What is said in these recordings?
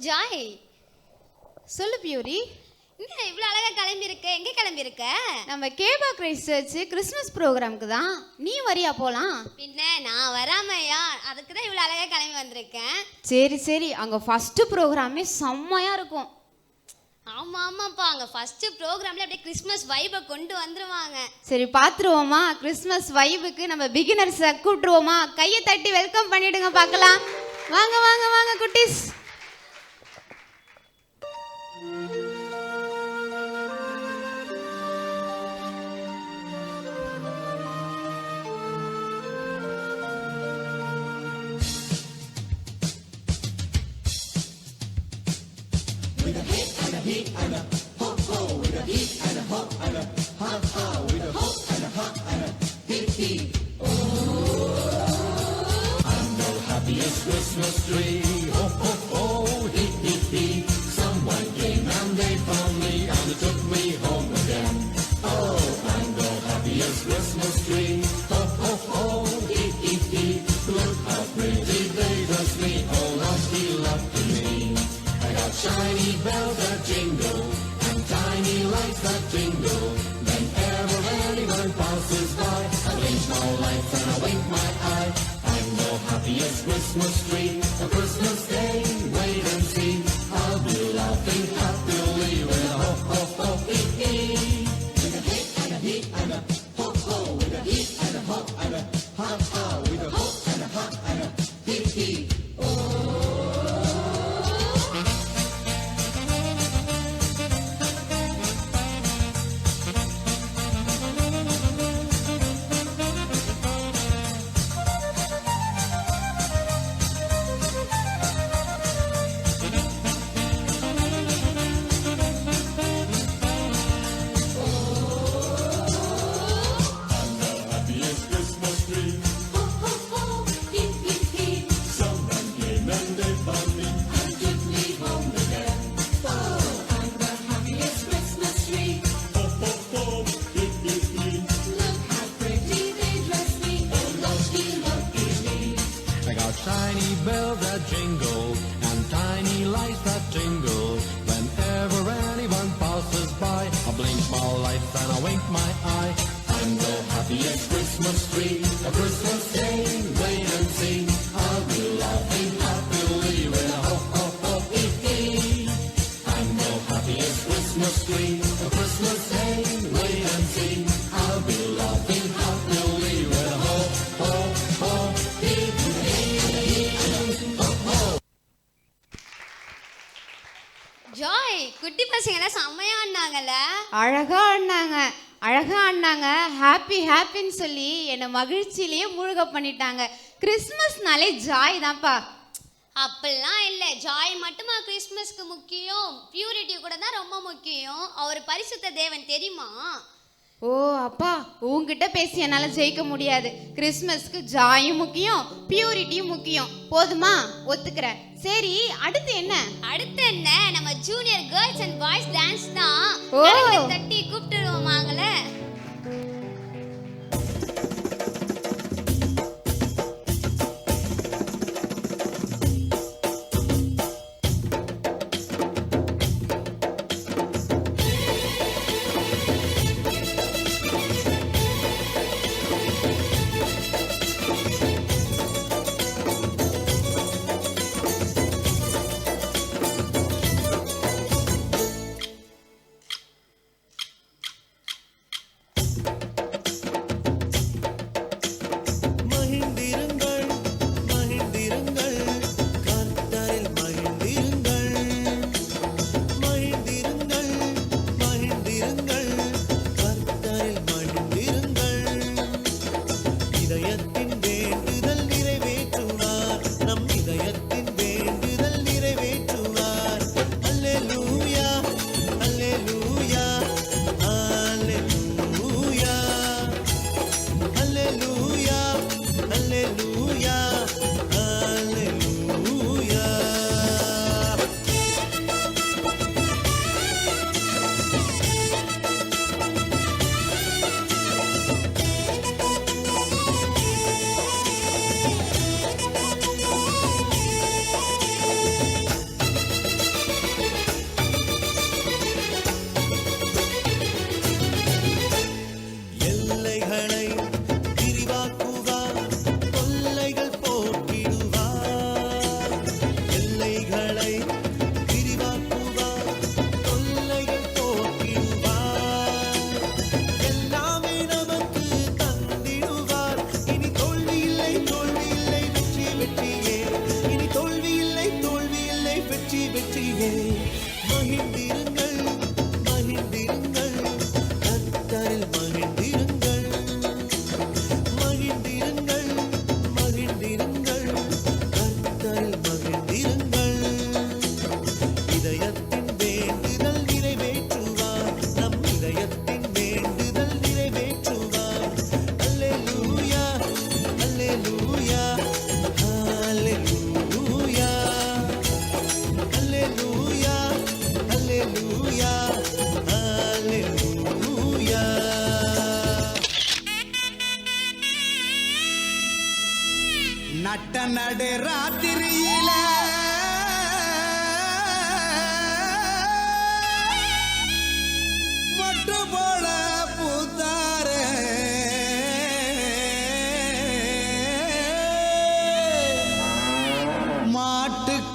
Joy, சொல்லு பியூரி. என்ன இவ்வளோ அழகா கிளம்பி இருக்க? எங்க கிளம்பி இருக்க? நம்ம கேபா கிரைஸ்ட் சர்ச் கிறிஸ்மஸ் ப்ரோக்ராமுக்கு தான். நீ வரியா போலாம்? பின்ன நான் வராமையா? அதுக்கு தான் இவ்வளோ அழகா கிளம்பி வந்திருக்கேன். சரி சரி, அங்கே ஃபஸ்ட்டு ப்ரோக்ராமே செம்மையாக இருக்கும். ஆமா ஆமாப்பா, அங்கே ஃபர்ஸ்ட் ப்ரோக்ராம்ல அப்படியே கிறிஸ்மஸ் வைபை கொண்டு வந்துருவாங்க. சரி பார்த்துருவோமா? கிறிஸ்மஸ் வைபுக்கு நம்ம பிகினர்ஸை கூப்பிட்டுருவோமா? கையை தட்டி வெல்கம் பண்ணிடுங்க பார்க்கலாம். வாங்க வாங்க வாங்க குட்டீஸ். Christmas tree, ho ho ho, hee hee hee. Someone came and they found me and they took me home again. Oh, I'm the happiest Christmas tree, ho ho ho, hee hee hee. Look how pretty they dress me, oh lucky lucky me. I got shiny bells that jingle and tiny lights that jingle. Whenever anyone passes by, I blink my lights and I wink my eye. Happiest Christmas tree, a Christmas day, wait and see. I'll be laughing happily with a ho ho ho hee hee. With a hey and a hee and a ho ho, with a hee and a ho and a ha ha, with a ho and a ha and a hee hee. Shiny bells that jingle and tiny lights that jingle. Whenever anyone passes by, I blink my lights and I wink my eye. I'm the happiest Christmas tree, a Christmas day, wait and see. I'll be laughing happily with a ho ho ho hee hee. I'm the happiest Christmas tree, a Christmas day, wait and see. I'll be laughing happily with a ho ho ho hee hee. Joy, குட்டி பசங்க எல்லாம் செம்மையா ஆடினாங்கல்ல? அழகா ஆடினாங்க, அழகா ஆடினாங்க. Happy ஹாப்பின்னு சொல்லி என்னை மகிழ்ச்சியிலேயே மூழ்க பண்ணிட்டாங்க. கிறிஸ்மஸ்னாலே ஜாய் தான்ப்பா. அப்படிலாம் இல்லை, ஜாய் மட்டுமா கிறிஸ்மஸ்க்கு முக்கியம்? பியூரிட்டி கூட தான் ரொம்ப முக்கியம். அவர் பரிசுத்த தேவன் தெரியுமா? ஓ அப்பா, உங்ககிட்ட பேசி என்னால் ஜெயிக்க முடியாது. கிறிஸ்மஸ்க்கு ஜாயும் முக்கியம், பியூரிட்டியும் முக்கியம். போதுமா? ஒத்துக்கிறேன். சரி, அடுத்து என்ன? அடுத்து என்ன? நம்ம junior girls and boys dance தான். ஓ, தட்டி கூப்பிட்டுருவோமாங்களே.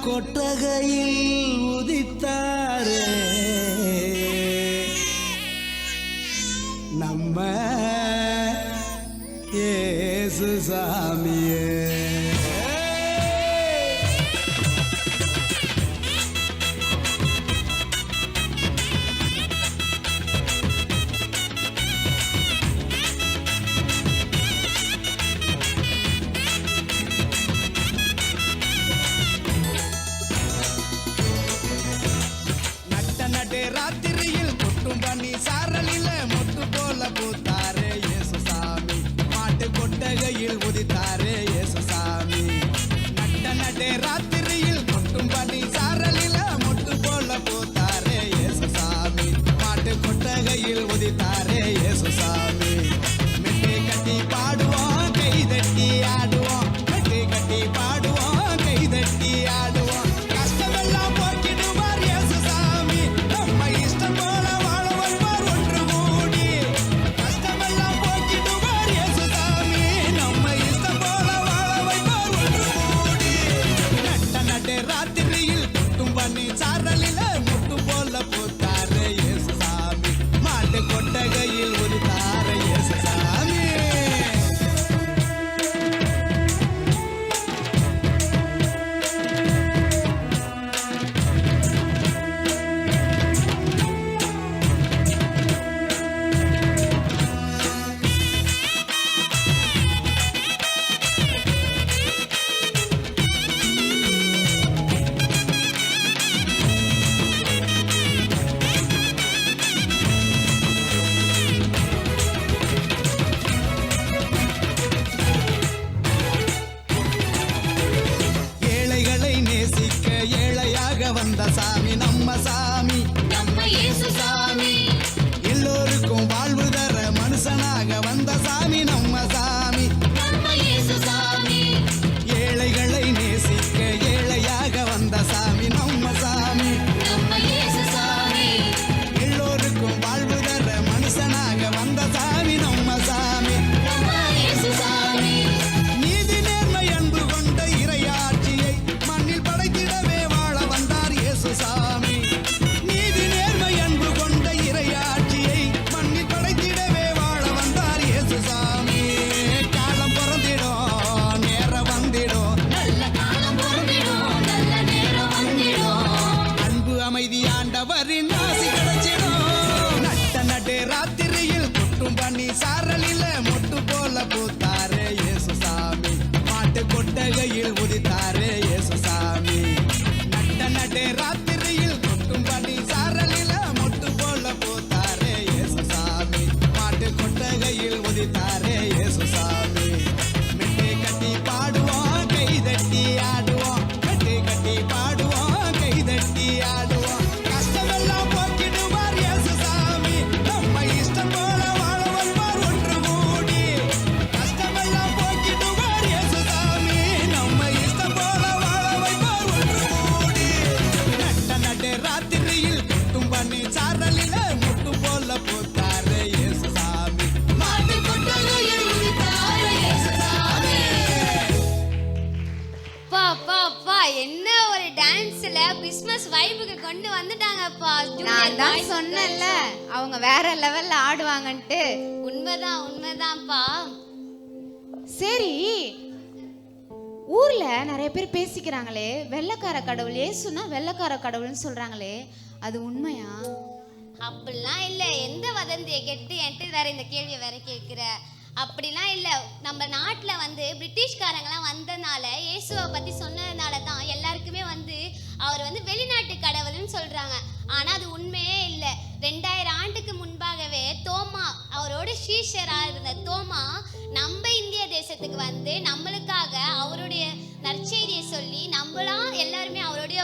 கொட்டகையில் உதித்தாரே நம்ம இயேசு சாமியே. ராத்திரியில் கொட்டும் பண்ணி சாரலில முத்து போல பூத்தாரே இயேசு சாமி. மாட்டு கொட்டகையில் உதித்தாரே இயேசு சாமி. நட்ட ராத்திரியில் கொட்டும் பண்ணி சாரலில முத்து போல பூத்தாரே இயேசு சாமி. மாட்டு கொட்டகையில் உதித்தாரே இயேசு சாமி. மெட்டி கட்டி பாடுவோம் கை தட்டி ஆடுவோம். மெட்டி கட்டி பாடுவோம் கை தட்டி ஆடுவோம். கஷ்டமெல்லாம் போக்கிடுவார் இயேசு சாமி. நம்ம இஷ்டம் போல வாழ வருவார் ஒன்று கூடி. கஷ்டமெல்லாம் போக்கிடுவார் இயேசு சாமி. நம்ம இஷ்டம் போல வாழ வைப்பார் ஒன்று கூடி. நட்ட ராத்திரியில் கொட்டும் பண்ணி சாரலில முட்டு போல பூத்தாரு இயேசு சாமி. மாட்டு கொட்டகையில் உதித்தாரு இயேசு சாமி. ஏழைகளை நேசிக்க ஏழையாக வந்த சாமி நம்ம சாமி. நம்ம இயேசு சாமி. எல்லோருக்கும் வாழ்வு தர மனுஷனாக வந்த சாமி நம்ம சாமி. நம்ம இயேசு சாமி. ஏழைகளை நேசிக்க ஏழையாக வந்த சாமி நம்ம சாமி. நம்ம இயேசு சாமி. எல்லோருக்கும் வாழ்வு தர மனுஷனாக வந்த சாமி நம்ம சாமி. நம்ம இயேசு சாமி. நீதி நேர்மை அன்பு கொண்ட இறையாட்சியை மண்ணில் படைத்திடவே வாழ வந்தார் இயேசு சாமி. நீதி நேர்மை அன்பு கொண்ட இறையாட்சியை மண்ணில் படைத்திடவே வாழ வந்தார் இயேசு சாமி. காலம் பிறந்திடும் நேரம் வந்திடும். நல்ல காலம் பொறுத்திடும். நல்ல நேரம் வந்திடும். அன்பு அமைதி ஆண்டவரின் ஆசி கிடைச்சிடும். நட்ட ராத்திரியில் கொட்டும் பண்ணி சாரலில மொட்டு போல பூத்தாரே இயேசு சாமி. மாட்டு கொட்டகையில் உதித்தாரே இயேசு சாமி. நட்ட ராத்திரியில் கொட்டும் பண்ணி சாரலில மொட்டு போல பூத்தாரே இயேசு சாமி. மாட்டு கொட்டகையில் உதித்தாரே இயேசு சாமி. மெட்டி கட்டி பாடுவோம் கை தட்டி ஆடுவோம். மெட்டி கட்டி பாடுவோம் கை தட்டி ஆடுவோம். கஷ்டமெல்லாம் போக்கிடுவார் இயேசு சாமி. நம்ம இஷ்டம் போல வாழ வருவார் ஒன்று கூடி. கஷ்டமெல்லாம் போக்கிடுவார் இயேசு சாமி. நம்ம இஷ்டம் போல வாழ வைப்பார் ஒன்று கூடி. நட்ட ராத்திரியில் கொட்டும் பண்ணி சாரலில முட்டு போல பூத்தாரு இயேசு சாமி. மாட்டு கொட்டகையில் உதித்தாரு இயேசு சாமி. பா பா பா என்ன ஒரு டான்ஸ்ல கிறிஸ்மஸ் வைபுக்கு கொண்டு வந்துட்டாங்கப்பா. நான் தான் சொன்னேன்ல அவங்க வேற லெவல்ல ஆடுவாங்கன்ட்டு. உண்மைதான் உண்மைதான்ப்பா. சரி, ஊர்ல நிறைய பேர் பேசிக்கிறாங்களே வெள்ளைக்கார கடவுள் ஏசுனா வெள்ளைக்கார கடவுள்னு சொல்றாங்களே, அது உண்மையா? அப்படிலாம் இல்ல. எந்த வதந்தியை கேட்டு என்கிட்ட வேற இந்த கேள்வியை வேற கேட்குற? அப்படிலாம் இல்லை. நம்ம நாட்டில் வந்து பிரிட்டிஷ்காரங்களாம் வந்தனால இயேசுவை பற்றி சொன்னதுனால தான் எல்லாருக்குமே வந்து அவர் வந்து வெளிநாட்டு கடவுள்னு சொல்கிறாங்க. ஆனால் அது உண்மையே இல்லை. 2000 ஆண்டுக்கு முன்பாகவே தோமா, அவரோட சீஷராக இருந்த தோமா நம்ம இந்திய தேசத்துக்கு வந்து நம்மளுக்காக அவருடைய நற்செய்தியை சொல்லி நம்மளாம் எல்லாருமே அவருடைய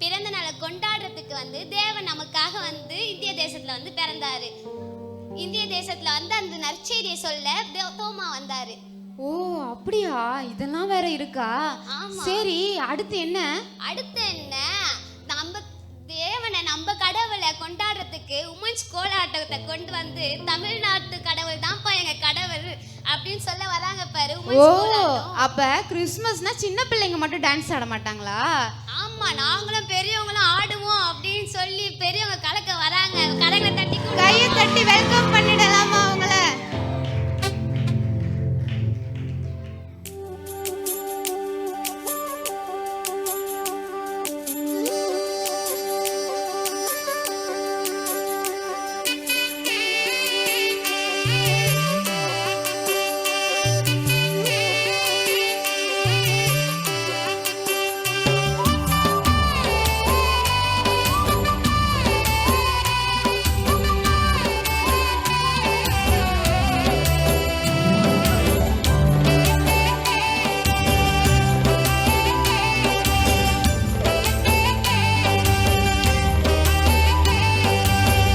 பிறந்த நாளை கொண்டாடுறதுக்கு வந்து தேவன் நமக்காக வந்து இந்திய தேசத்தில் வந்து பிறந்தாரு. இந்திய தேசத்துல வந்து அந்த நற்செய்தியை சொல்ல தோமா வந்தாரு. ஓ அப்படியா? இதெல்லாம் வேற இருக்கா? ஆமா. சரி, அடுத்து என்ன? அடுத்து என்ன, நம்ம தேவனை நம்ம கடவுளை கொண்டாடுறதுக்கு உமன்ஸ் கோலாட்டத்தை கொண்டு வந்து தமிழ்நாட்டு கடவுள் தான்ப்பா எங்க கடவுள் அப்படின்னு சொல்ல வராங்க பாரு. ஓ, அப்ப கிறிஸ்மஸ்னா சின்ன பிள்ளைங்க மட்டும் டான்ஸ் ஆட மாட்டாங்களா? ஆமா, நாங்களும் பெரியவங்களும் ஆடுவோம் அப்படின்னு சொல்லி பெரியவங்க கலக்க வராங்க. கரங்களை தட்டி கையை தட்டி வெல்கம் பண்ணிடலாமா அவங்கள?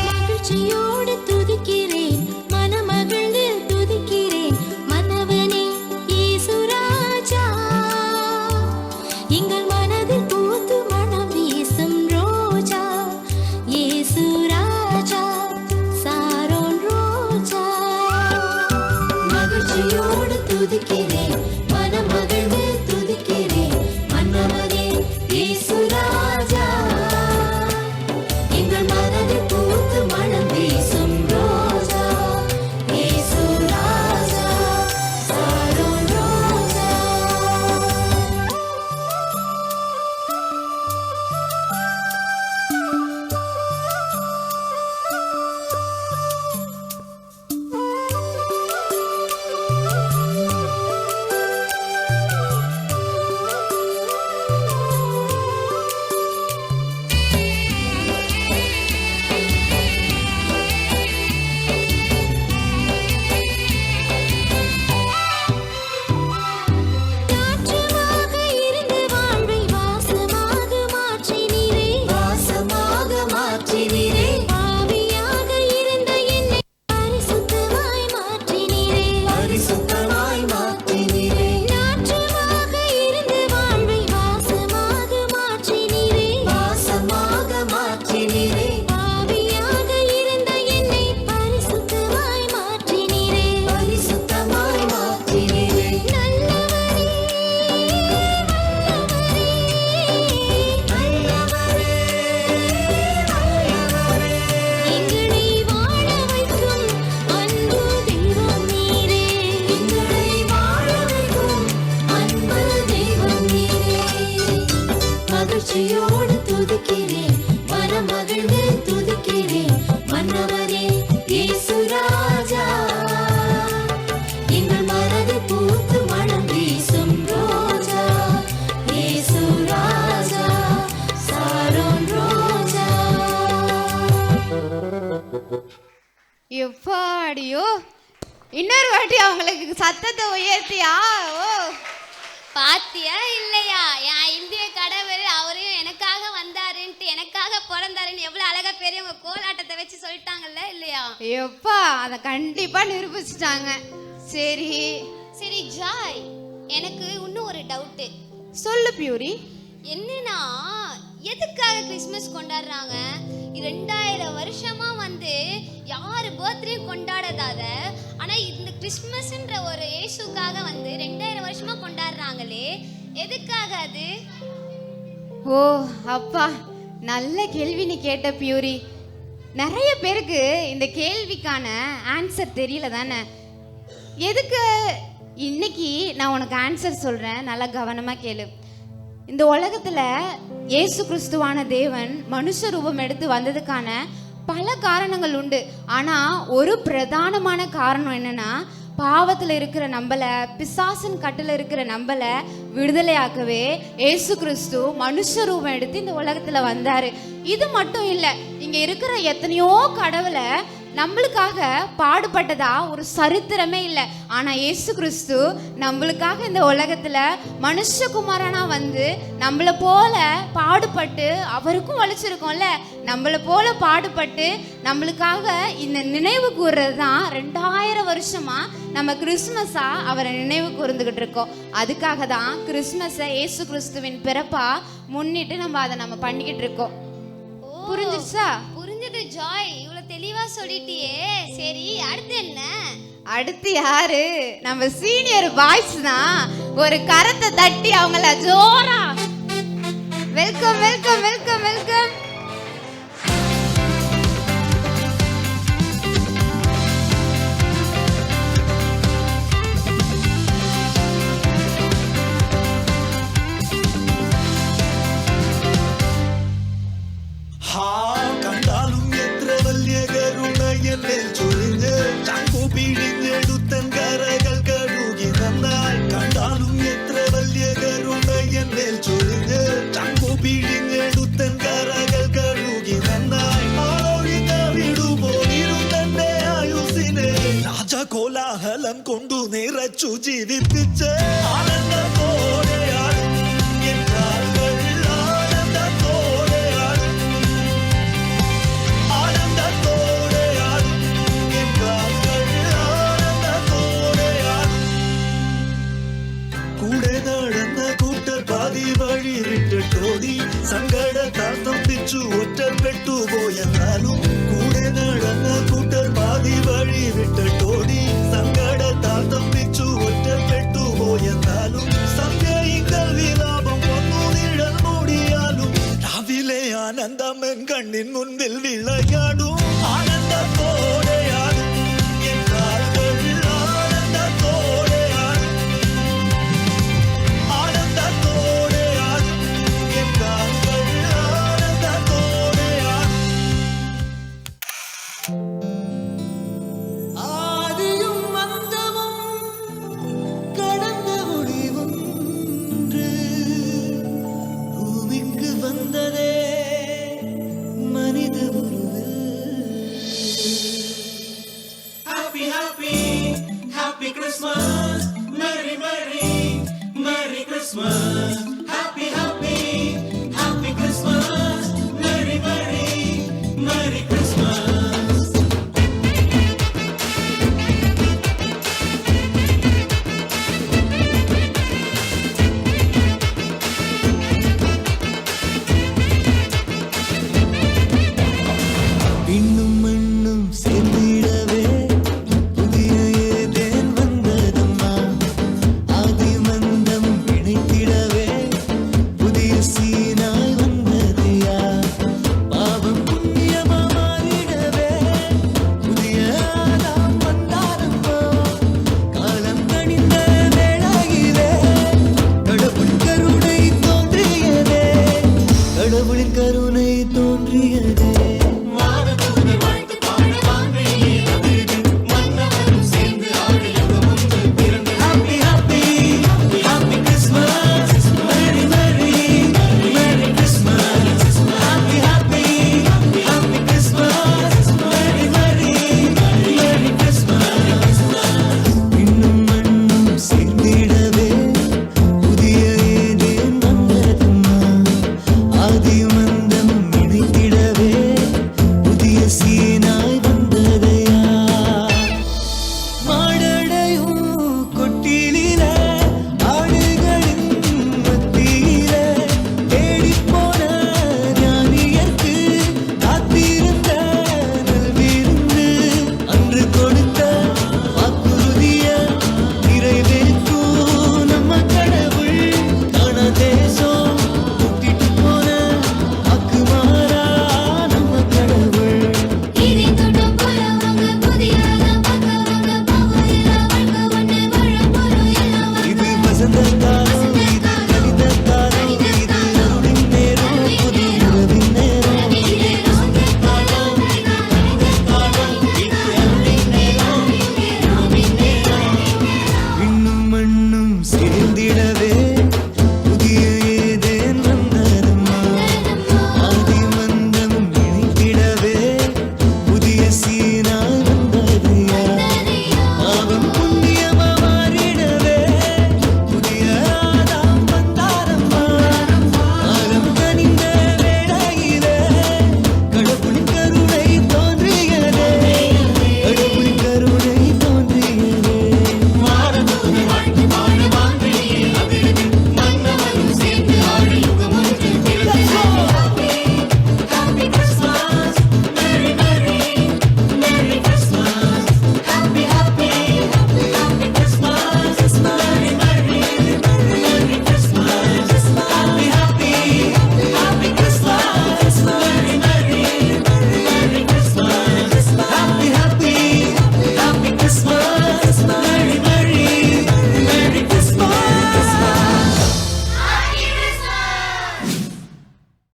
மகிழ்ச்சியோடு துதிக்கிறேன், மனமகிழ்ந்து துதிக்கிறேன், மன்னவரே இயேசு ராஜா. எங்கள் மனதில் பூத்து மனம் வீசும் ரோஜா, இயேசு ராஜா, சாரோன் ரோஜா. எப்பாடியோ, இன்னொரு வாட்டி அவங்களுக்கு சத்தத்தை உயர்த்தியா? ஓ, பாத்தியா இல்லையா, என் இந்திய கடவுள் அவரையும் எனக்காக வந்தாருன்ட்டு, எனக்காக பிறந்தாருன்னு எவ்வளவு அழகா பெரியவங்க கோலாட்டத்தை வச்சு சொல்லிட்டாங்கல்ல இல்லையா? எப்பா அதை கண்டிப்பா நிரூபிச்சிட்டாங்க. சரி சரி ஜாய், எனக்கு இன்னும் ஒரு டவுட்டு. சொல்லு பியூரி. என்னன்னா, எதுக்காக கிறிஸ்மஸ் கொண்டாடுறாங்க? 2000 வருஷமா வந்து யாரு பர்த்டேயும் கொண்டாடாத, ஆனா இந்த கிறிஸ்மஸ்ன்ற ஒரு இயேசுக்காக வந்து 2000 வருஷமா கொண்டாடுறாங்களே, எதுக்காக அது? ஓ அப்பா, நல்ல கேள்வி நீ கேட்ட பியூரி. நிறைய பேருக்கு இந்த கேள்விக்கான ஆன்சர் தெரியல தானே. எதுக்கு இன்னைக்கு நான் உனக்கு ஆன்சர் சொல்றேன், நல்லா கவனமா கேளு. இந்த உலகத்துல இயேசு கிறிஸ்துவான தேவன் மனுஷ ரூபம் எடுத்து வந்ததுக்கான பல காரணங்கள் உண்டு. ஆனா ஒரு பிரதானமான காரணம் என்னன்னா, பாவத்துல இருக்கிற நம்மள, பிசாசின் கட்டுல இருக்கிற நம்மள விடுதலையாக்கவே இயேசு கிறிஸ்து மனுஷ ரூபம் எடுத்து இந்த உலகத்துல வந்தாரு. இது மட்டும் இல்ல, இங்க இருக்கிற எத்தனையோ கடவுளை நம்மளுக்காக பாடுபட்டதா ஒரு சரித்திரமே இல்லை. ஆனா இயேசு கிறிஸ்து நம்மளுக்காக இந்த உலகத்துல மனுஷகுமாரனா வந்து நம்மளை போல பாடுபட்டு, அவருக்கும் வலிச்சிருக்கோம்ல, நம்மளை போல பாடுபட்டு நம்மளுக்காக இந்த நினைவு கூறுறது தான் 2000 வருஷமா நம்ம கிறிஸ்மஸா அவரை நினைவு கூர்ந்துகிட்டு இருக்கோம். அதுக்காக தான் கிறிஸ்மஸை இயேசு கிறிஸ்துவின் பிறப்பா முன்னிட்டு நம்ம அதை பண்ணிக்கிட்டு இருக்கோம். ஓ புரிஞ்சிருச்சா? புரிஞ்சது ஜாய், இவ்வளவு தெளிவா சொல்லிட்டியே. சரி, அடுத்து என்ன? அடுத்து யாரு? நம்ம சீனியர் பாய்ஸ் தான். ஒரு கரத்தை தட்டி அவங்கள ஜோரா வெல்கம் வெல்கம் வெல்கம் வெல்கம். കണ്ടാലും എത്ര വലിയ കരുണയെന്നിൽ ചൊരിഞ്ഞ് ചങ്കു പിഴിഞ്ഞെടുത്തൻ കരകൾ കഴുകി നന്നായി. കണ്ടാലും എത്ര വലിയ കരുണയെന്നിൽ ചൊരിഞ്ഞ് ചങ്കു പിഴിഞ്ഞെടുത്തൻ കരകൾ കഴുകി നന്നായി. ആളൊഴിഞ്ഞ വിടുപോലിരുന്നെ ആയുസിനെ രാജകോലാഹലം കൊണ്ടു നിറച്ചു ജീവിപ്പിച്ച് ആനന്ദത്തോടെയാണ് എൻ കാൽകൾ ആനന്ദത്തോടെയാണ് ആനന്ദത്തോടെയാണ് എൻ കാൽകൾ ആനന്ദത്തോടെയാണ്. കൂടെ നടന്ന കൂട്ടർ പാതി വഴി വിട്ടിട്ടോടി സങ്കടത്താൽ തമ്പിച്ചു ഒറ്റപ്പെട്ടു പോയെന്നാലും കൂടെ നടന്ന കൂട്ടർ പാതി വഴി വിട്ടിട്ടോടി സങ്കടത്താൽ തമ്പിച്ചു ഒറ്റപ്പെട്ടു പോയെന്നാലും സംശയിക്കൽ വിലാപം ഒന്നു നിഴൽ മൂടിയാലും രാവിലെ ആനന്ദം എൻ കണ്ണിൻ മുൻപിൽ വിളയാടും. ആനന്ദത്തോടെയാണ് എൻ കാൽകൾ ആനന്ദത്തോടെയാണ് ആനന്ദത്തോടെയാണ് എൻ കാൽകൾ ആനന്ദത്തോടെയാണ്. ஆதியும் அந்தமும் கடந்த முடிவொன்று பூமிக்கு வந்ததே மனித உருவு. Happy happy happy Christmas, Merry Merry Merry Christmas. Happy happy happy Christmas, Merry Merry Merry Christmas. விண்ணும் மண்ணும் சேர்ந்திடவே புதிய ஏதேன் வந்ததம்மா. ஆதி மந்தம் இணைத்திடவே புதிய சீனாய் வந்ததையா. பாவம் புண்ணியமா மாறிடவே புதிய ஆதாம் வந்தாரம்மா. காலம் கணிந்த வேளாகிலே கடவுள் கருணை தோன்றியதே. கடவுளின் கருணை